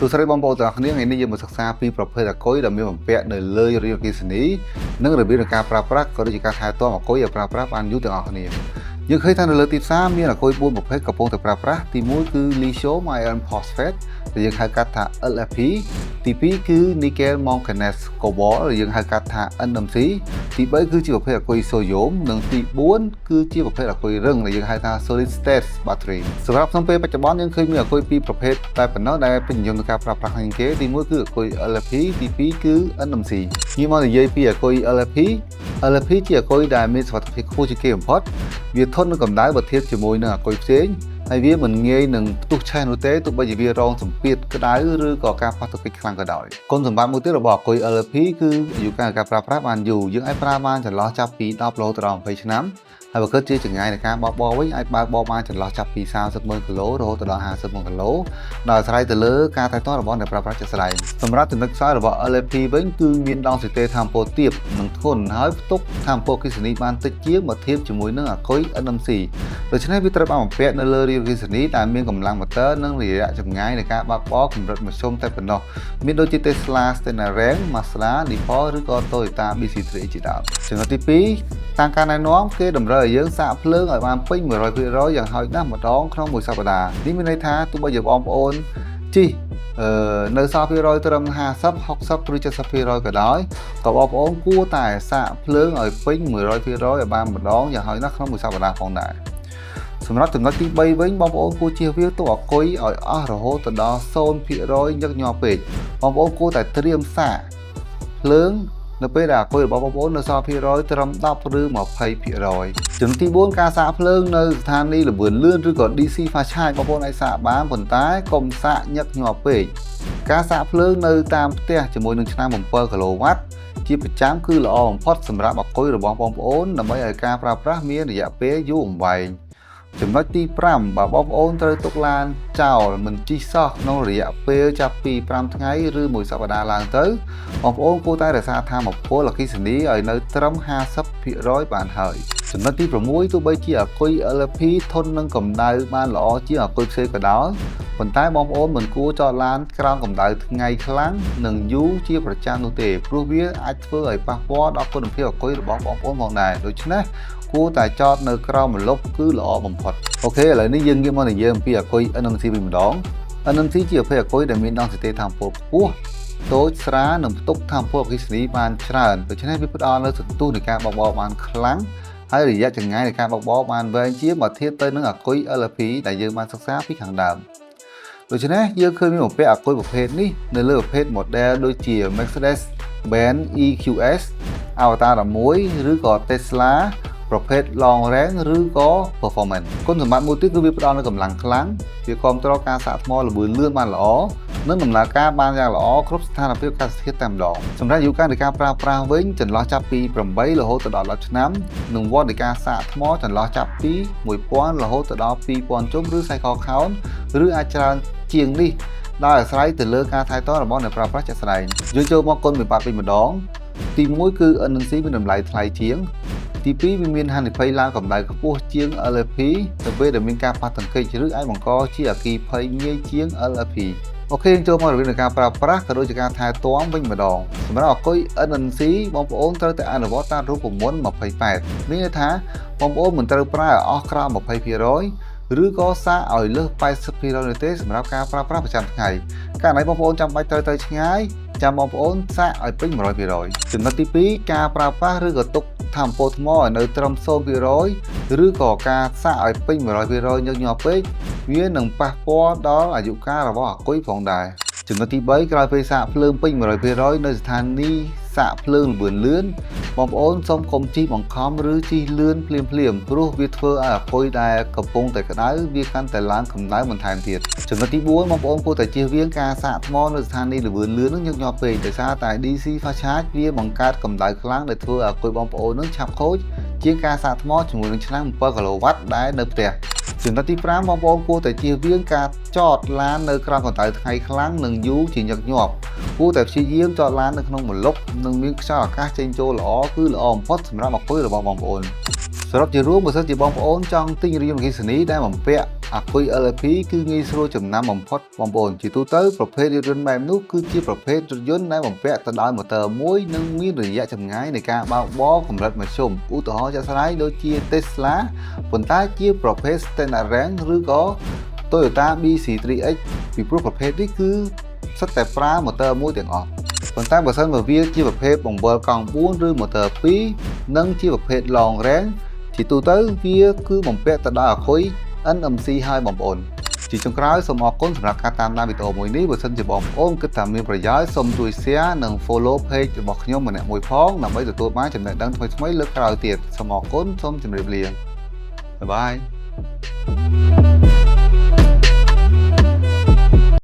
សួស្តីបងប្អូនទាំងអស់គ្នាថ្ងៃនេះយើងមកសិក្សាពីប្រភេទអាគុយដែលមានបំពាក់នៅលើរឿងអគ្គិសនីនិងរបៀបនៃការប្រើប្រាស់ក៏ដូចជាការថែទាំអាគុយឲ្យប្រើប្រាស់បានយូរទាំងអស់គ្នាយើងឃើញថានៅលើទីផ្សារមានអាគុយ4ប្រភេទកំពុងតែប្រើប្រាស់ទី1គឺ Lithium Iron Phosphate ដែលយើងហៅកាត់ថា LFP ទី2គឺ Nickel Manganese Cobalt ដែលយើងហៅកាត់ថា NMC ទី3គឺជាប្រភេទអាគុយ Sodium និងទី4គឺជាប្រភេទអាគុយរឹងដែលយើងហៅថា Solid State Battery សម្រាប់ក្នុងពេលបច្ចុប្បន្នយើងឃើញមានអាគុយ2ប្រភេទតែប៉ុណ្ណោះដែលពេញនិយមក្នុងការប្រើប្រាស់ជាងគេទី1គឺអាគុយ LFP ទី2គឺ NMC ខ្ញុំមកនិយាយពីអាគុយ LFP ជាអាគុយដែលមានសុវត្ថិភាពខ្ពស់ជាងគេបំផុតវាធន់នឹងកម្ដៅបើធៀបជាមួយនឹងអាគុយផ្សេងហើយវាមិនងាយនឹងផ្ទុះឆេះនោះទេទោះបីជាវារងសម្ពាធក្តៅឬក៏ការប៉ះទង្គិចខ្លាំងក៏ដោយគុណសម្បត្តិមួយទៀតរបស់អាគុយ LFP គឺអាយុកាលការប្រើប្រាស់បានយូរយើងអាចប្រើបានចន្លោះចាប់ពី10រហូតដល់20ឆ្នាំហើយបើគិតជាចម្ងាយនៃការបើកបរវិញអាចបើកបរបានចន្លោះចាប់ពី30,000 គីឡូរហូតដល់50,000 គីឡូដោយអាស្រ័យទៅលើការថែទាំរបស់អ្នកប្រើប្រាស់ជាក់ស្ដែងសម្រាប់ចំណុចខ្សោយរបស់ LFP វិញគឺមានដងសីតេថាមពលទាបនិងធន់ហើយផ្ទុកថាមពលអគ្គិសនីបានតិចជាងបើធៀបជាមួយនឹងអាគុយ NMC ដូច្នេះវាត្រូវបានបំពាក់នៅលើរាវអគ្គិសនីដែលមានកម្លាំងម៉ូទ័រនិងរយៈចម្ងាយនៃការបើកបរកម្រិតមធ្យមតែប៉ុណ្ណោះមានដូចជា Tesla Stellantis, Mazda, Nippon ឬក៏ Toyota BC3 ជាដើមចំណុចទី2តាមការណែនាំគេតម្រូវឲ្យយើងសាកភ្លើងឲ្យបានពេញ 100% យ៉ាងហោចណាស់ម្ដងក្នុងមួយសប្តាហ៍នេះមានន័យថាទោះបីជាបងប្អូនជិះនៅសល់ភាគរយត្រឹម50, 60 ឬ 70% ក៏ដោយក៏បងប្អូនគួរតែសាកភ្លើងឲ្យពេញ 100% ឲ្យបានម្ដងយ៉ាងហោចណាស់ក្នុងមួយសប្តាហ៍ផងដែរសម្រាប់ចំណុចទី3វិញបងប្អូនគួរជៀសវាងទុកអាគុយឲ្យអស់រហូតដល់ 0% ញឹកញាប់ពេកបងប្អូនគួរតែត្រៀមសាកភ្លើងនៅពេលដែលអាគុយរបស់បងប្អូននៅសល់ភាគរយត្រឹម10 ឬ 20% ចំណុចទី4ការសាកភ្លើងនៅស្ថានីយ៍ល្បឿនលឿនឬក៏ DC fast charge បងប្អូនអាចសាកបានប៉ុន្តែកុំសាកញឹកញាប់ពេកការសាកភ្លើងនៅតាមផ្ទះជាមួយនឹងឆ្នាំ7 គីឡូវ៉ាត់ជាប្រចាំគឺល្អបំផុតសម្រាប់អាគុយរបស់បងប្អូនដើម្បីឲ្យការប្រើប្រាស់មានរយៈពេលយូរអង្វែងចំណុចទី5បើបងប្អូនត្រូវទុកឡានចោលមិនជិះសោះក្នុងរយៈពេលចាប់ពី5ថ្ងៃឬមួយសប្តាហ៍ឡើងទៅបងប្អូនគួរតែរក្សាថាមពលអគ្គិសនីឲ្យនៅត្រឹម 50% បានហើយចំណុចទី6ទោះបីជាអាគុយ LFP ធន់នឹងកម្ដៅបានល្អជាងអាគុយផ្សេងក៏ដោយប៉ុន្តែបងប្អូនមិនគួរចតឡានក្រោមកម្ដៅថ្ងៃខ្លាំងនិងយូរជាប្រចាំនោះទេព្រោះវាអាចធ្វើឲ្យប៉ះពាល់ដល់គុណភាពអាគុយរបស់បងប្អូនផងដែរដូច្នេះគួរតែចតនៅក្រោមម្លប់គឺល្អបំផុតអូខេឥឡូវនេះយើងងាកមកនិយាយអំពីអាគុយ NMC វិញម្ដង NMC ជាប្រភេទអាគុយដែលមានដងសីតេថាមពលខ្ពស់តូចស្រាលនិងផ្ទុកថាមពលអគ្គិសនីបានច្រើនដូច្នេះវាផ្ដល់នូវសន្ទុះនៃការបើកបរបានខ្លាំងហើយរយៈចម្ងាយនៃការបើកបរបានវែងជាងបើធៀបទៅនឹងអាគុយ LFP ដែលយើងបានសិក្សាពីខាងដើមដូច្នេះយើងឃើញមានបំពាក់អាគុយប្រភេទនេះនៅលើប្រភេទ model ដូចជា Mercedes-Benz EQS Avatar 11ឬក៏ Teslaប្រភេទ long range ឬក៏ performance គុណសម្បត្តិមួយទៀតគឺវាផ្ដល់នូវកម្លាំងខ្លាំងវាគ្រប់គ្រងការសាកថ្មល្បឿនលឿនបានល្អនិងដំណើរការបានយ៉ាងល្អគ្រប់ស្ថានភាពអាកាសធាតុតែម្ដងសម្រាប់អាយុកាលនៃការប្រើប្រាស់វិញចន្លោះចាប់ពី8រហូតដល់10ឆ្នាំនិងវដ្តនៃការសាកថ្មចន្លោះចាប់ពី1000រហូតដល់2000ជុំឬ cycle count ឬអាចច្រើនជាងនេះដោយអាស្រ័យទៅលើការថែទាំរបស់អ្នកប្រើប្រាស់ជាក់ស្ដែងយើងចូលមកគុណវិបត្តិវិញម្ដងទី1គឺ NMC មានតម្លៃថ្លៃជាងទី2វាមានហានិភ័យឡើងកម្ដៅខ្ពស់ជាង LFP ទៅពេលដែលមានការប៉ះទង្គិចឬអាចបង្កជាអគ្គិភ័យងាយជាង LFP អូខេចូលមករបៀបនៃការប្រើប្រាស់ក៏ដូចជាការថែទាំវិញម្ដងសម្រាប់អាគុយ NMC បងប្អូនត្រូវតែអនុវត្តតាមរូបមន្ត28មានន័យថាបងប្អូនមិនត្រូវប្រើអស់ក្រោម 20% ឬក៏សាកឲ្យលើស 80% នោះទេសម្រាប់ការប្រើប្រាស់ប្រចាំថ្ងៃករណីបងប្អូនចាំបាច់ត្រូវទៅឆ្ងាយចាំបងប្អូនសាកឲ្យពេញ 100% ចំណុចទី2ការប្រើប្រាស់ឬក៏ទុកថាមពលថ្មឲ្យនៅត្រឹម 0% ឬក៏ការសាកឲ្យពេញ 100% ញឹកញាប់ពេកវានឹងប៉ះពាល់ដល់អាយុកាលរបស់អាគុយផងដែរចំណុចទី3ក្រោយពេលសាកភ្លើងពេញ 100% នៅស្ថានីយ៍សាកភ្លើងល្បឿនលឿនបងប្អូនសូមកុំជិះបង្ខំឬជិះលឿនភ្លាមព្រោះវាធ្វើឲ្យអាគុយដែលកំពុងតែក្តៅវាកាន់តែឡើងកម្ដៅបន្ថែមទៀតចំណុចទី4បងប្អូនគួរតែជៀសវាងការសាកថ្មនៅស្ថានីយ៍ល្បឿនលឿននឹងញឹកញាប់ពេកដោយសារតែ DC fast charge វាបង្កើតកម្ដៅខ្លាំងដែលធ្វើឲ្យអាគុយបងប្អូននឹងឆាប់ខូចជាងការសាកថ្មជាមួយនឹងឆ្នាំ7 គីឡូវ៉ាត់ដែលនៅផ្ទះចំណុចទី5បងប្អូនគួរតែជៀសវាងការចតឡាននៅក្រោមកម្ដៅថ្ងៃខ្លាំងនិងយូរជាញឹកញាប់គួរតែព្យាយាមចតឡាននៅក្នុងម្លប់និងមានខ្យល់អាកាសចេញចូលល្អគឺល្អបំផុតសម្រាប់អាគុយរបស់បងប្អូនសរុបជារួមបើសិនជាបងប្អូនចង់ទិញរៀមអគ្គិសនីដែលបំពាក់ អាគុយ LP គឺងាយស្រួលចំណាំបំផុតបងប្អូនជាទូទៅប្រភេទរថយន្តបែបនោះគឺជាប្រភេទរថយន្តដែលបំពាក់ទៅដោយម៉ូទ័រមួយនិងមានរយៈចម្ងាយនៃការបើកបរកម្រិតមធ្យមឧទាហរណ៍ជាក់ស្ដែងដូចជា Tesla ប៉ុន្តែជាប្រភេទ Standard Range ឬក៏ Toyota BZ3X ពីព្រោះប្រភេទនេះគឺសិតតែប្រើម៉ូទ័រមួយទាំងអស់ប៉ុន្តែបើសិនបើវាជាប្រភេទបង្វិលកង់4ឬម៉ូទ័រ2និងជាប្រភេទ Long Range ជាទូទៅវាគឺបំពាក់ទៅដោយអាគុយ NMC ហើយបងប្អូនជាចុងក្រោយសូមអរគុណសម្រាប់ការតាមដានវីដេអូមួយនេះបើសិនជាបងប្អូនគិតថាមានប្រយោជន៍សូមជួយ Share និង Follow Page របស់ខ្ញុំម្នាក់មួយផងដើម្បីទទួលបានចំណេះដឹងថ្មីៗលើកក្រោយទៀតសូមអរគុណសូមជម្រាបលាបាយបាយ